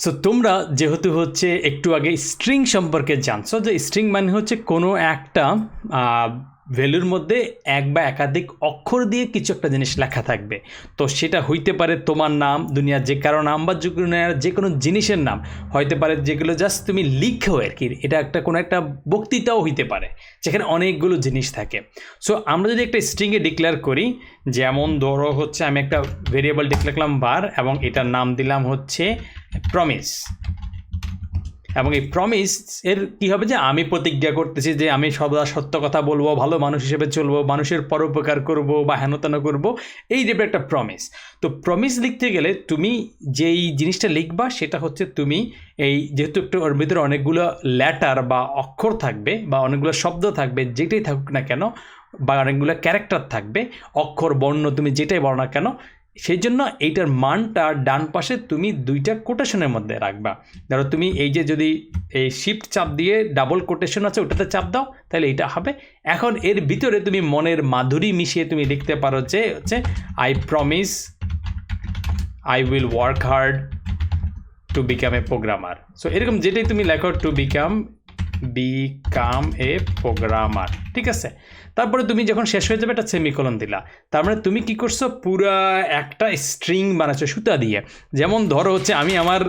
So তোমরা যেহেতু হচ্ছে একটু আগে স্ট্রিং সম্পর্কে জানছো, যে স্ট্রিং মানে হচ্ছে কোনো একটা ভ্যালুর মধ্যে এক বা একাধিক অক্ষর দিয়ে কিছু একটা জিনিস লেখা থাকবে। তো সেটা হইতে পারে তোমার নাম, দুনিয়ার যে কারো নাম, বা যে কোনো জিনিসের নাম হইতে পারে, যেগুলো জাস্ট তুমি লিখো আর কি। এটা একটা কোনো একটা বক্তৃতাও হইতে পারে যেখানে অনেকগুলো জিনিস থাকে। সো আমরা যদি একটা স্ট্রিংয়ে ডিক্লেয়ার করি, যেমন ধরো হচ্ছে আমি একটা ভেরিয়েবল ডিক্লেয়ার করলাম var, এবং এটার নাম দিলাম হচ্ছে প্রমিস। এবং এই প্রমিস এর কী হবে, যে আমি প্রতিজ্ঞা করতেছি যে আমি সদা সত্য কথা বলবো, ভালো মানুষ হিসেবে চলবো, মানুষের পরোপকার করব বা হেনতেন করব, এই টাইপের একটা প্রমিস। তো প্রমিস লিখতে গেলে তুমি যেই জিনিসটা লিখবা সেটা হচ্ছে তুমি এই যেহেতু একটু ওর ভিতরে অনেকগুলো লেটার বা অক্ষর থাকবে বা অনেকগুলো শব্দ থাকবে, যেটাই থাকুক না কেন, বা অনেকগুলো ক্যারেক্টার থাকবে, অক্ষর বর্ণ তুমি যেটাই বলো না কেন, সেই জন্য এইটার মানটা ডান পাশে তুমি দুইটা কোটেশনের মধ্যে রাখবা। ধরো তুমি এই যে যদি এই শিফট চাপ দিয়ে ডাবল কোটেশন আছে ওটাতে চাপ দাও, তাহলে এইটা হবে। এখন এর ভিতরে তুমি মনের মাধুরী মিশিয়ে তুমি লিখতে পারো যে হচ্ছে I promise I will work hard to become a programmer. So এরকম যেটাই তুমি লেখো, টু বিকাম এ প্রোগ্রামার, ঠিক আছে। তারপরে তুমি যখন শেষ হয়ে যাবে একটা সেমিকোলন দিলা, তার মানে তুমি কি করছো, পুরা একটা স্ট্রিং বানাচ্ছো সুতা দিয়ে। যেমন ধরো হচ্ছে আমি আমার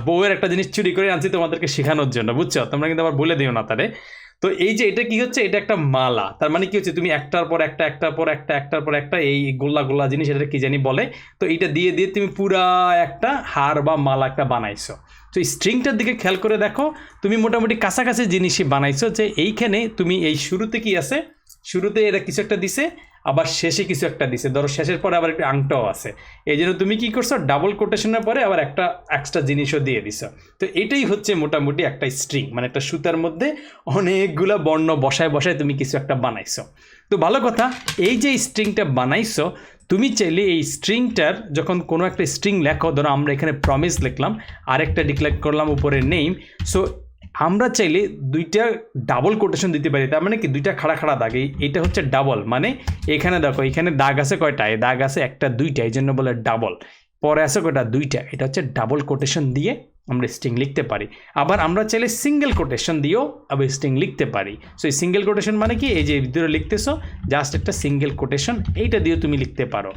বউয়ের একটা জিনিস চুরি করে আনছি তোমাদেরকে শেখানোর জন্য, বুঝছো, তোমরা কিন্তু আবার বলে দিও না তারে। তো এই যে এটা কি হচ্ছে, এটা একটা মালা। তার মানে কি হচ্ছে, তুমি একটার পর একটা একটার পর একটা একটার পর একটা এই গোল্লা গোল্লা জিনিস, এটা কি জানি বলে, তো এইটা দিয়ে দিয়ে তুমি পুরা একটা হার বা মালা একটা বানাইছো। তো স্ট্রিংটার দিকে খেয়াল করে দেখো, তুমি মোটামুটি কাছাকাছি জিনিসই বানাইছো। যে এইখানে তুমি এই শুরুতে কি আছে, শুরুতে এরা কিছু একটা দিছে, আবার শেষে কিছু একটা দিছে, ধরো শেষের পরে আবার একটা আংটাও আছে, এই জন্য তুমি কি করছো, ডাবল কোটেশনের পরে আবার একটা এক্সট্রা জিনিসও দিয়ে দিছো। তো এটাই হচ্ছে মোটামুটি একটা স্ট্রিং, মানে একটা সুতার মধ্যে অনেকগুলা বর্ণ বসায় বসায় তুমি কিছু একটা বানাইছো। তো ভালো কথা, এই যে স্ট্রিংটা বানাইছো, তুমি চাইলে এই স্ট্রিংটার যখন কোনো একটা স্ট্রিং লেখো, ধরো আমরা এখানে প্রমিস লিখলাম, আরেকটা ডিক্লেয়ার করলাম উপরে নেম। সো আমরা চাইলে দুইটা ডাবল কোটেশন দিতে পারি। তার মানে কি, দুইটা খাড়া খাড়া দাগ, এইটা হচ্ছে ডাবল। মানে এখানে দেখো, এখানে দাগ আছে কয়টা, এই দাগ আছে একটা দুইটা, এই জন্য বলে ডাবল। পরে আছে কয়টা, দুইটা, এটা হচ্ছে ডাবল কোটেশন দিয়ে আমরা স্ট্রিং লিখতে পারি। আবার আমরা চাইলে সিঙ্গেল কোটেশন দিয়েও আবার স্ট্রিং লিখতে পারি। সো এই সিঙ্গেল কোটেশন মানে কি, এই যে ভিতরে লিখতেছো জাস্ট একটা সিঙ্গেল কোটেশন, এইটা দিয়েও তুমি লিখতে পারো।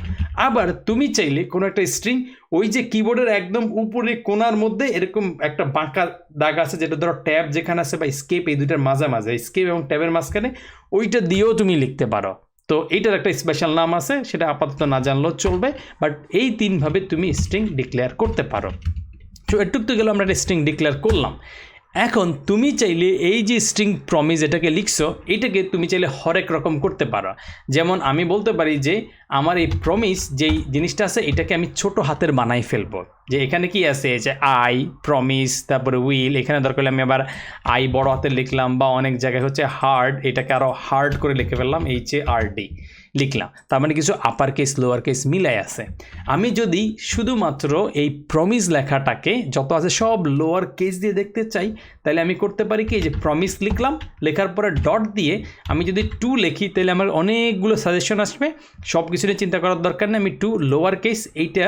আবার তুমি চাইলে কোনো একটা স্ট্রিং ওই যে কিবোর্ডের একদম উপরে কোণার মধ্যে এরকম একটা বাঁকা দাগ আছে, যেটা ধরো ট্যাব যেখানে আছে বা স্কেপ, এই দুইটার মাঝামাঝি, স্কেপ এবং ট্যাবের মাঝখানে, ওইটা দিয়েও তুমি লিখতে পারো। তো এইটার একটা স্পেশাল নাম আছে, সেটা আপাতত না জানলেও চলবে, বাট এই তিনভাবে তুমি স্ট্রিং ডিক্লেয়ার করতে পারো। তো এটুক তো গেল, আমরা একটা স্ট্রিং ডিক্লেয়ার করলাম। এখন তুমি চাইলে এই যে স্ট্রিং প্রমিস এটাকে লিখছো, এটাকে তুমি চাইলে হরেক রকম করতে পারো। যেমন আমি বলতে পারি যে আমার এই প্রমিস যেই জিনিসটা আছে, এটাকে আমি ছোট হাতের বানাই ফেলবো। যে এখানে কি আছে, যে আই প্রমিস, তারপরে উইল, এখানে দরকার হলে আমি আবার আই বড় হাতের লিখলাম, বা অনেক জায়গায় হচ্ছে হার্ড, এটাকে আরও হার্ড করে লিখে ফেললাম, HARD লিখলাম। তার মানে কিছু আপার কেস লোয়ার কেস মিলাই আছে। আমি যদি শুধুমাত্র এই প্রমিস লেখাটাকে যত আছে সব লোয়ার কেস দিয়ে দেখতে চাই, তাহলে আমি করতে পারি কি, যে প্রমিস লিখলাম, লেখার পরে ডট দিয়ে আমি যদি 2 লিখি, তাহলে আমার অনেকগুলো সাজেশন আসবে। সব কিছু নিয়ে চিন্তা করার দরকার নেই, আমি 2 লোয়ার কেস এইটা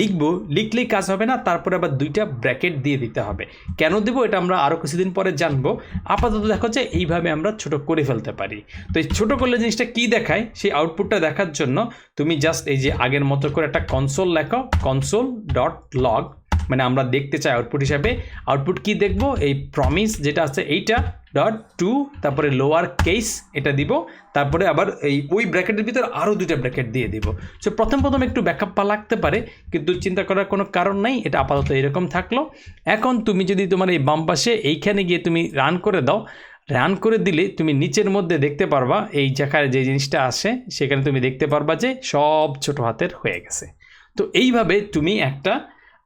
লিখবো, লিখলেই কাজ হবে না, তারপরে আবার 2টা ব্র্যাকেট দিয়ে দিতে হবে। কেন দেবো এটা আমরা আরও কিছুদিন পরে জানবো। আপাতত দেখো যে এইভাবে আমরা ছোট করে ফেলতে পারি। তো এই ছোটো করলে জিনিসটা কী দেখায়, সেই আউটপুটটা দেখার জন্য তুমি জাস্ট এই যে আগের মতো করে একটা কনসোল লেখো, console.log, মানে আমরা দেখতে চাই আউটপুট হিসাবে। আউটপুট কি দেখবো, এই প্রমিস যেটা আছে এইটা ডট 2, তারপরে লোয়ার কেস এটা দিব, তারপরে আবার এই ওই ব্র্যাকেটের ভিতরে আরও 2টা ব্র্যাকেট দিয়ে দিব। সো প্রথম একটু ব্যাকআপ পা লাগতে পারে, কিন্তু চিন্তা করার কোনো কারণ নাই, এটা আপাতত এরকম থাকলো। এখন তুমি যদি তোমার এই বাম পাশে এইখানে গিয়ে তুমি রান করে দাও, রান করে দিলে তুমি নিচের মধ্যে দেখতে পারবা, এই জায়গায় যে জিনিসটা আসে সেখানে তুমি দেখতে পারবা যে সব ছোট হাতের হয়ে গেছে। তো এইভাবে তুমি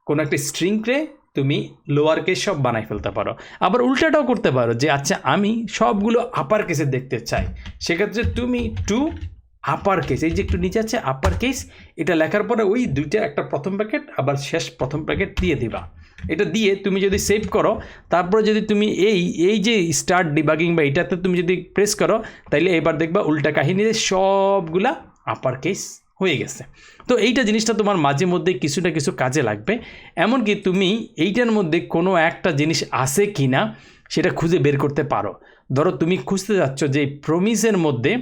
কোনো একটা স্ট্রিংকে তুমি লোয়ার কেস সব বানাই ফেলতে পারো। আবার উল্টাটাও করতে পারো, যে আচ্ছা আমি সবগুলো আপার কেসে দেখতে চাই, সেক্ষেত্রে তুমি টু আপার কেস, এই যে একটু নিচে আছে আপার কেস, এটা লেখার পরে ওই 2টা, একটা প্রথম ব্র্যাকেট আবার শেষ প্রথম ব্র্যাকেট দিয়ে দিবা। এটা দিয়ে তুমি যদি সেভ করো, তারপরে যদি তুমি এই যে স্টার্ট ডিবাগিং বা এটাতে তুমি যদি প্রেস করো, তাইলে এবার দেখবা উল্টা কাহিনীতে সবগুলা আপার কেস হয়ে গেছে। তো এইটা জিনিসটা তোমার মাঝে মধ্যে কিছুটা কিছু কাজে লাগবে। এমনকি তুমি এইটার মধ্যে কোনো একটা জিনিস আছে কি না সেটা খুঁজে বের করতে পারো। ধরো তুমি খুঁজতে যাচ্ছ যে এই প্রমিসের মধ্যে,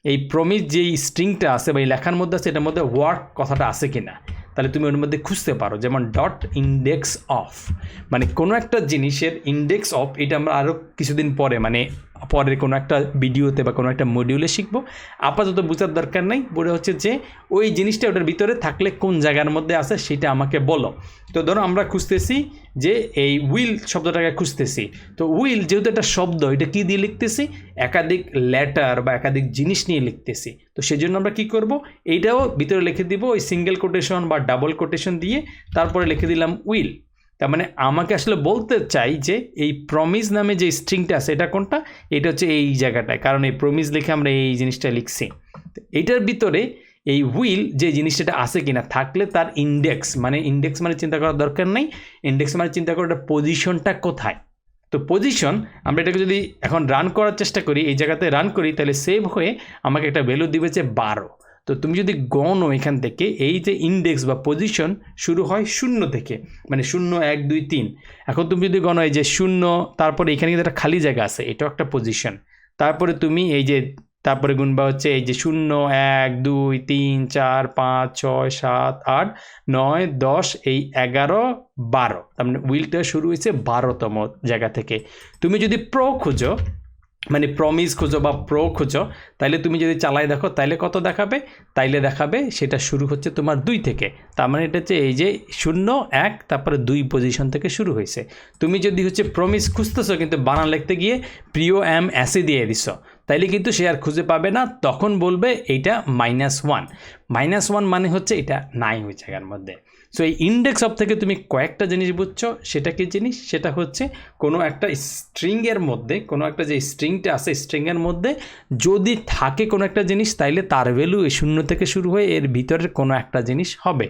এই প্রমিস যেই স্ট্রিংটা আছে বা এই লেখার মধ্যে আছে এটার মধ্যে ওয়ার্ক কথাটা আছে কি না, তাহলে তুমি ওর মধ্যে খুঁজতে পারো। যেমন ডট ইন্ডেক্স অফ, মানে কোনো একটা জিনিসের ইন্ডেক্স অফ, এটা আমরা আরও কিছুদিন পরে মানে পরের কোনো একটা ভিডিওতে বা কোনো একটা মডিউলে শিখবো। আপাতত বোঝার দরকার নাই, বলে হচ্ছে যে ওই জিনিসটা ওটার ভিতরে থাকলে কোন জায়গার মধ্যে আছে সেটা আমাকে বলো। তো ধরো আমরা খুঁজতেছি যে এই উইল শব্দটাকে খুঁজতেছি, তো উইল যেহেতু একটা শব্দ, এটা কী দিয়ে লিখতেছি, একাধিক লেটার বা একাধিক জিনিস নিয়ে লিখতেছি। তো সেই জন্য আমরা কী করব, এইটাও ভিতরে লিখে দিব ওই সিঙ্গেল কোটেশন বা ডাবল কোটেশন দিয়ে, তারপরে লিখে দিলাম উইল। তার মানে আমাকে আসলে বলতে চাই যে এই প্রমিস নামে যে স্ট্রিংটা আছে এটা কোনটা, এটা হচ্ছে এই জায়গাটায়, কারণ এই প্রমিস লিখে আমরা এই জিনিসটা লিখছি। এইটার ভিতরে এই উইল যে জিনিসটা আছে কিনা, থাকলে তার ইন্ডেক্স, মানে ইন্ডেক্স মানে চিন্তা করার দরকার নেই, ইন্ডেক্স মানে চিন্তা করার পজিশনটা কোথায়। তো পজিশন, আমরা এটাকে যদি এখন রান করার চেষ্টা করি, এই জায়গাতে রান করি, তাহলে সেভ হয়ে আমাকে একটা ভ্যালু দিবে যে 12। তো তুমি যদি গণো এখান থেকে, এই যে ইন্ডেক্স বা পজিশন শুরু হয় 0 থেকে, মানে 0 1 2 3। এখন তুমি যদি গণো এই যে 0, তারপরে এখানে কিন্তু একটা খালি জায়গা আছে, এটাও একটা পজিশন। তারপরে তুমি এই যে তারপরে গুনবা হচ্ছে এই যে 0 1 2 3 4 5 6 7 8 9 10, এই 11 12, তার মানে উইলটা শুরু হয়েছে 12তম জায়গা থেকে। তুমি যদি প্রো খুঁজো, মানে প্রমিস খুঁজো বা প্রো খুঁজো, তাইলে তুমি যদি চালাই দেখো তাইলে কত দেখাবে, তাইলে দেখাবে সেটা শুরু হচ্ছে তোমার 2 থেকে। তার মানে এটা হচ্ছে এই যে 0 1 তারপরে 2 পজিশন থেকে শুরু হয়েছে। তুমি যদি হচ্ছে প্রমিস খুঁজতেছো কিন্তু বানান লিখতে গিয়ে প্রিয় এম অ্যাসে দিয়ে দিছো, তাইলে কিন্তু সে আর খুঁজে পাবে না, তখন বলবে এইটা -1। -1 মানে হচ্ছে এটা নাই ওই জায়গার মধ্যে। সো এই ইন্ডেক্স অফ থেকে তুমি কয়েকটা জিনিস বুঝছো, সেটা কি জিনিস, সেটা হচ্ছে কোনো একটা স্ট্রিংয়ের মধ্যে, কোনো একটা যে স্ট্রিংটা আছে স্ট্রিংয়ের মধ্যে যদি থাকে কোনো একটা জিনিস, তাইলে তার ভ্যালু 0 থেকে শুরু হয়ে এর ভিতরের কোনো একটা জিনিস হবে।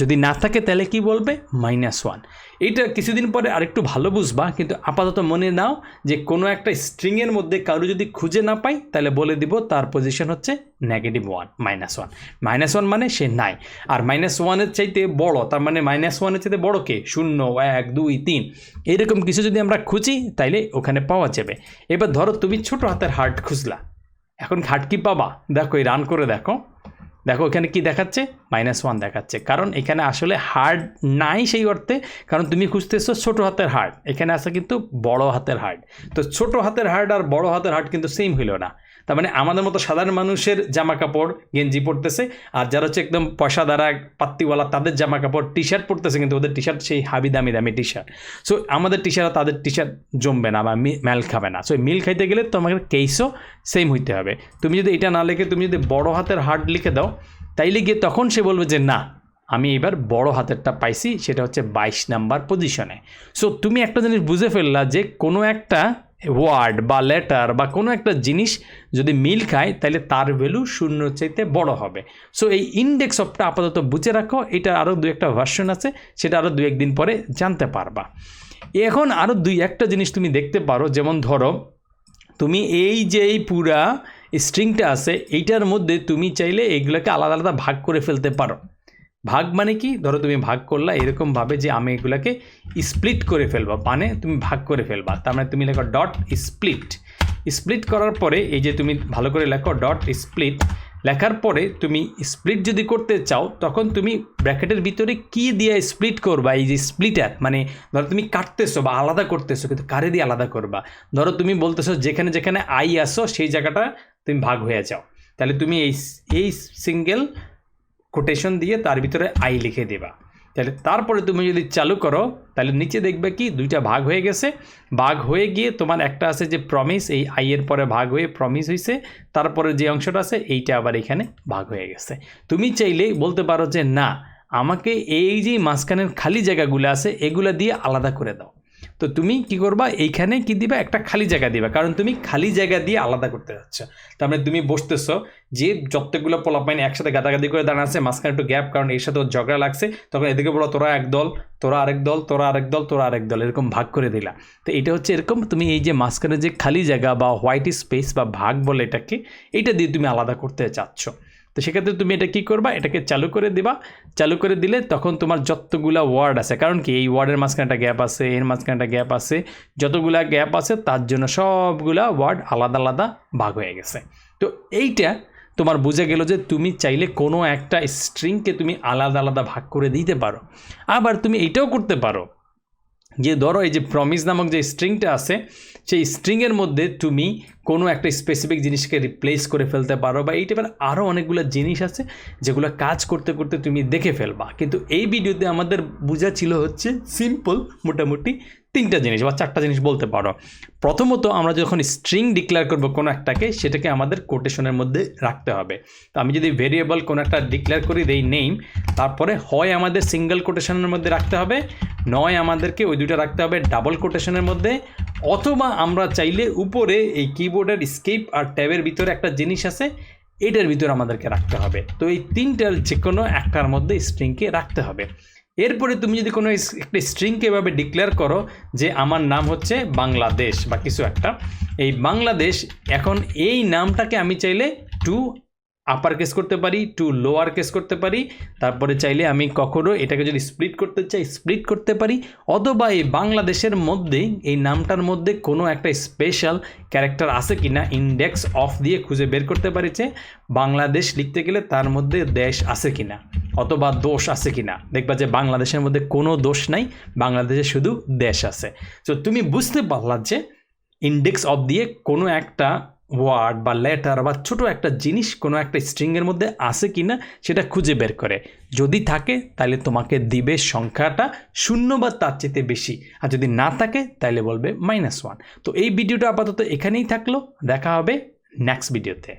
যদি না থাকে তাহলে কি বলবে, -1। এইটা কিছুদিন পরে আরেকটু ভালো বুঝবা, কিন্তু আপাতত মনে নাও যে কোনো একটা স্ট্রিংয়ের মধ্যে কারো যদি খুঁজে না পাই, তাহলে বলে দিব তার পজিশন হচ্ছে -1 -1 মানে সে নাই। আর -1-এর চাইতে বড়, তার মানে -1-এর চাইতে বড় কে, 0 1 2 3, এইরকম কিছু যদি আমরা খুঁজি তাইলে ওখানে পাওয়া যাবে। এবার ধরো তুমি ছোট হাতের হার্ট খুঁজলা, এখন হার্ট কি পাবা, দেখো এই রান করে দেখো, দেখো এখানে কি দেখাচ্ছে, -1 দেখাচ্ছে, কারণ এখানে আসলে হার্ড নাই সেই অর্থে, কারণ তুমি খুঁজতেছো ছোট হাতের হার্ড, এখানে আছে কিন্তু বড় হাতের হার্ড। তো ছোট হাতের হার্ড আর বড় হাতের হার্ড কিন্তু সেম হইল না। তার মানে আমাদের মতো সাধারণ মানুষের জামা কাপড় গেঞ্জি পরতেছে, আর যারা হচ্ছে একদম পয়সা দ্বারা পাত্তিওয়ালা তাদের জামা কাপড় টি শার্ট পরতেছে, কিন্তু ওদের টি শার্ট সেই হাবি দামি দামি টি শার্ট। সো আমাদের টি শার্ট তাদের টি শার্ট জমবে না বা মেল খাবে না। সো মিল খাইতে গেলে তোমাকে কেসও সেম হইতে হবে। তুমি যদি এটা না লিখে তুমি যদি বড় হাতের হার্ড লিখে দাও, তাইলে গিয়ে তখন সে বলবে যে না, আমি এবার বড় হাতেরটা পাইছি, সেটা হচ্ছে 22 নাম্বার পজিশনে। সো তুমি একটা জিনিস বুঝে ফেললা যে কোনো একটা ওয়ার্ড বা লেটার বা কোনো একটা জিনিস যদি মিল খায় তাহলে তার ভ্যালু 0 চাইতে বড় হবে। সো এই ইন্ডেক্স অফটা আপাতত বুঝে রাখো, এটা আরও 2-1টা ভার্সন আছে, সেটা আরও 2-1 দিন পরে জানতে পারবা। এখন আরও 2-1টা জিনিস তুমি দেখতে পারো, যেমন ধরো তুমি এই যে এই পুরা স্ট্রিংটা আছে এইটার মধ্যে তুমি চাইলে এগুলোকে আলাদা আলাদা ভাগ করে ফেলতে পারো। ভাগ মানে কি, ধরো তুমি ভাগ করলা এরকমভাবে যে আমি এগুলোকে স্প্লিট করে ফেলবা, মানে তুমি ভাগ করে ফেলবা। তার মানে তুমি লেখো ডট স্প্লিট। স্প্লিট করার পরে এই যে তুমি ভালো করে লেখো ডট স্প্লিট, লেখার পরে তুমি স্প্লিট যদি করতে চাও তখন তুমি ব্র্যাকেটের ভিতরে কি দিয়ে স্প্লিট করবা, এই যে স্প্লিটার, মানে ধরো তুমি কাটতেছো বা আলাদা করতেছো, কিন্তু কারে দিয়ে আলাদা করবা, ধরো তুমি বলতেছো যেখানে যেখানে আই আসো সেই জায়গাটা তুমি ভাগ হয়ে যাও, তাহলে তুমি এই সিঙ্গেল কোটেশন দিয়ে তার ভিতরে আই লিখে দেবা। তাহলে তারপরে তুমি যদি চালু করো তাহলে নিচে দেখবে কি 2টা ভাগ হয়ে গেছে। ভাগ হয়ে গিয়ে তোমার একটা আছে যে প্রমিস, এই আইয়ের পরে ভাগ হয়ে প্রমিস হয়েছে, তারপরে যে অংশটা আছে এইটা আবার এখানে ভাগ হয়ে গেছে। তুমি চাইলেই বলতে পারো যে না, আমাকে এই যে মাঝখানের খালি জায়গাগুলো আছে এগুলো দিয়ে আলাদা করে দাও। তো তুমি কি করবা, এইখানে কি দিবা, একটা খালি জায়গা দিবা, কারণ তুমি খালি জায়গা দিয়ে আলাদা করতে যাচ্ছ। তার মানে তুমি বসতেছো যে যতগুলো পোলাপাইন একসাথে গাদাগাদি করে দাঁড়া আছে, মাঝখানে একটু গ্যাপ, কারণ এর সাথে ঝগড়া লাগছে, তখন এদিকে বলো তোরা এক দল, তোরা আরেক দল, তোরা আরেক দল, তোরা আরেক দল, এরকম ভাগ করে দিলা। তো এটা হচ্ছে এরকম, তুমি এই যে মাঝখানে যে খালি জায়গা বা হোয়াইট স্পেস বা ভাগ বলে এটাকে, এইটা দিয়ে তুমি আলাদা করতে চাচ্ছ। তো সেক্ষেত্রে তুমি এটা কী করবা, এটাকে চালু করে দিবা। চালু করে দিলে তখন তোমার যতগুলা ওয়ার্ড আছে, কারণ কি এই ওয়ার্ডের মাঝখানে একটা গ্যাপ আছে, এর মাঝখানে একটা গ্যাপ আছে, যতগুলা গ্যাপ আছে তার জন্য সবগুলা ওয়ার্ড আলাদা আলাদা ভাগ হয়ে গেছে। তো এইটা তোমার বোঝা গেল যে তুমি চাইলে কোনো একটা স্ট্রিংকে তুমি আলাদা আলাদা ভাগ করে দিতে পারো। আবার তুমি এইটাও করতে পারো যে ধরো এই যে প্রমিস নামক যে স্ট্রিংটা আছে, সেই স্ট্রিংয়ের মধ্যে তুমি কোনো একটা স্পেসিফিক জিনিসকে রিপ্লেস করে ফেলতে পারো, বা এই টাইপের আরও অনেকগুলো জিনিস আছে যেগুলো কাজ করতে করতে তুমি দেখে ফেলবা। কিন্তু এই ভিডিওতে আমাদের বোঝা ছিল হচ্ছে সিম্পল মোটামুটি 3টা জিনিস বা 4টা জিনিস বলতে পারো। প্রথমত আমরা যখন স্ট্রিং ডিক্লেয়ার করবো কোনো একটাকে, সেটাকে আমাদের কোটেশনের মধ্যে রাখতে হবে। তো আমি যদি ভেরিয়েবল কোনো একটা ডিক্লেয়ার করি দেই নেম, তারপরে হয় আমাদের সিঙ্গেল কোটেশনের মধ্যে রাখতে হবে, নয় আমাদেরকে ওই দুটো রাখতে হবে ডাবল কোটেশনের মধ্যে, অথবা আমরা চাইলে উপরে এই কিবোর্ডের স্কেপ আর ট্যাবের ভিতরে একটা জিনিস আছে, এটার ভিতরে আমাদেরকে রাখতে হবে। তো এই 3টার যে কোনো একটার মধ্যে স্ট্রিংকে রাখতে হবে। এরপরে তুমি যদি কোনো একটা স্ট্রিংকে এভাবে ডিক্লেয়ার করো যে আমার নাম হচ্ছে বাংলাদেশ বা কিছু একটা, এই বাংলাদেশ, এখন এই নামটাকে আমি চাইলে টু আপার কেস করতে পারি, টু লোয়ার কেস করতে পারি, তারপরে চাইলে আমি কখনো এটাকে যদি স্প্লিট করতে চাই স্প্লিট করতে পারি, অথবা এই বাংলাদেশের মধ্যে এই নামটার মধ্যে কোনো একটা স্পেশাল ক্যারেক্টার আছে কি না ইন্ডেক্স অফ দিয়ে খুঁজে বের করতে পারি যে বাংলাদেশ লিখতে গেলে তার মধ্যে দেশ আছে কি না, অথবা দোষ আছে কি না। দেখবা যে বাংলাদেশের মধ্যে কোনো দোষ নাই, বাংলাদেশে শুধু দেশ আছে। তো তুমি বুঝতে পারলা যে ইন্ডেক্স অফ দিয়ে কোনো একটা ওয়ার্ড বা লেটার বা ছোট একটা জিনিস কোনো একটা স্ট্রিংয়ের মধ্যে আছে কি না সেটা খুঁজে বের করে, যদি থাকে তাহলে তোমাকে দিবে সংখ্যাটা 0 বা তার চেয়ে বেশি, আর যদি না থাকে তাহলে বলবে -1। তো এই ভিডিওটা আপাতত এখানেই থাকলো, দেখা হবে নেক্সট ভিডিওতে।